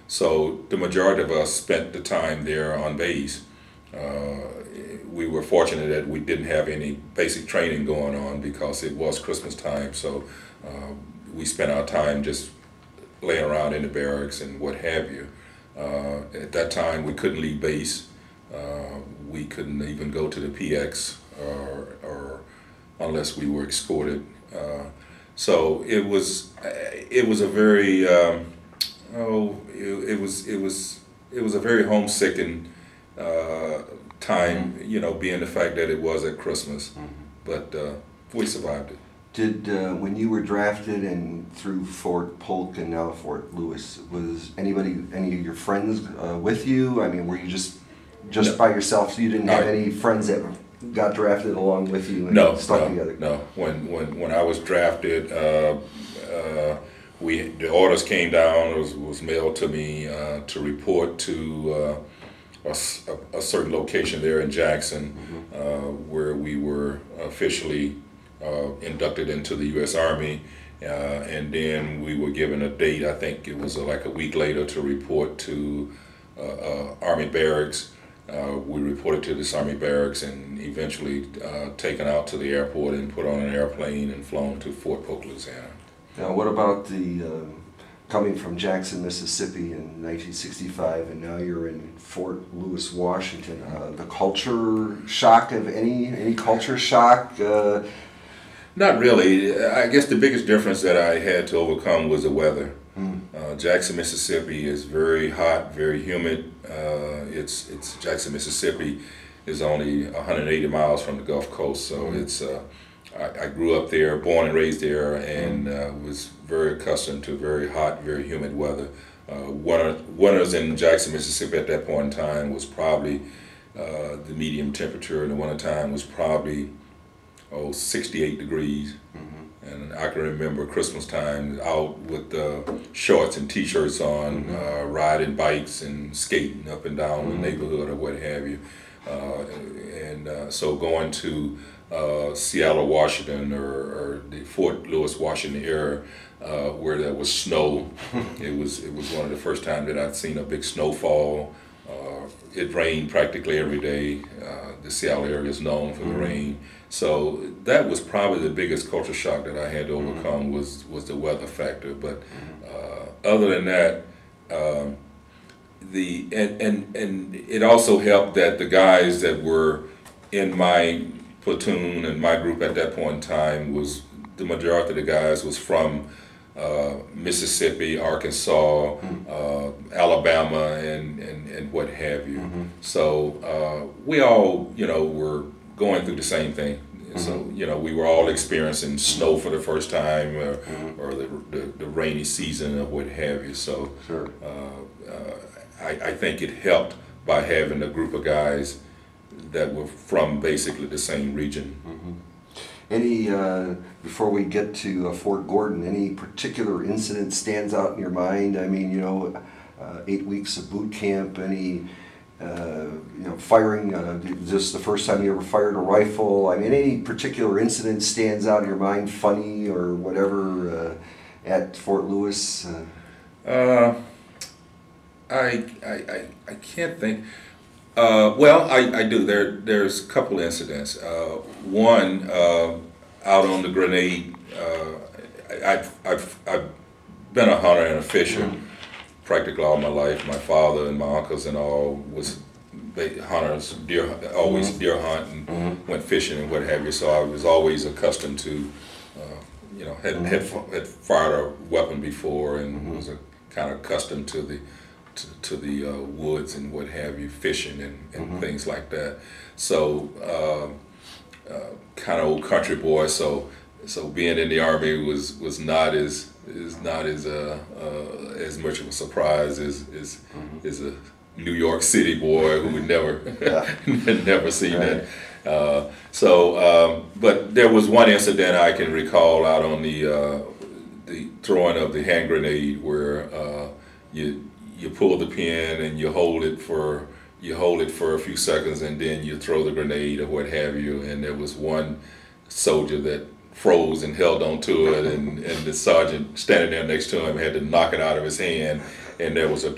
So the majority of us spent the time there on base. We were fortunate that we didn't have any basic training going on because it was Christmas time. So we spent our time just laying around in the barracks and what have you. At that time, we couldn't leave base. We couldn't even go to the PX or unless we were escorted. So it was a very it was a very homesicking time, you know, being the fact that it was at Christmas. But we survived it. Did when you were drafted and through Fort Polk and now Fort Lewis, was any of your friends with you? I mean, were you just No. by yourself, so you didn't have any friends that got drafted along with you and stuck together? No. When I was drafted, the orders came down. It was mailed to me to report to a certain location there in Jackson, where we were officially inducted into the U.S. Army, and then we were given a date. I think it was like a week later to report to Army barracks. We reported to this Army barracks and eventually taken out to the airport and put on an airplane and flown to Fort Polk, Louisiana. Now, what about the coming from Jackson, Mississippi in 1965, and now you're in Fort Lewis, Washington? The culture shock of any culture shock? Not really. I guess the biggest difference that I had to overcome was the weather. Jackson, Mississippi is very hot, very humid. Jackson, Mississippi is only 180 miles from the Gulf Coast, so I grew up there, born and raised there, and was very accustomed to very hot, very humid weather. Winters in Jackson, Mississippi at that point in time was probably the medium temperature in the wintertime was probably 68 degrees. And I can remember Christmas time out with shorts and t-shirts on, riding bikes and skating up and down the neighborhood or what have you. So going to Seattle, Washington, or the Fort Lewis, Washington area, where there was snow. It was one of the first times that I'd seen a big snowfall. It rained practically every day. The Seattle area is known for the rain. So that was probably the biggest culture shock that I had to overcome was the weather factor. But other than that, and it also helped that the guys that were in my platoon and my group at that point in time was the majority of the guys was from Mississippi, Arkansas, Alabama, and what have you. So we all, were going through the same thing. So we were all experiencing snow for the first time, or the rainy season, or what have you. So I think it helped by having a group of guys that were from basically the same region. Any, before we get to Fort Gordon, any particular incident stands out in your mind? I mean, 8 weeks of boot camp, any, firing, just the first time you ever fired a rifle? I mean, any particular incident stands out in your mind, funny or whatever, at Fort Lewis? I can't think. Well, I do. There's a couple incidents. One out on the Grenade. I've been a hunter and a fisher practically all my life. My father and my uncles and all was hunters, always deer hunt and went fishing and what have you. So I was always accustomed to, had fired a weapon before and was kind of accustomed to the woods and what have you, fishing and things like that. So kind of old country boy. So being in the Army was not as much of a surprise as a New York City boy who would never never seen that. But there was one incident I can recall out on the throwing of the hand grenade where you pull the pin and you hold it for a few seconds and then you throw the grenade or what have you. And there was one soldier that froze and held on to it, and the sergeant standing there next to him had to knock it out of his hand, and there was a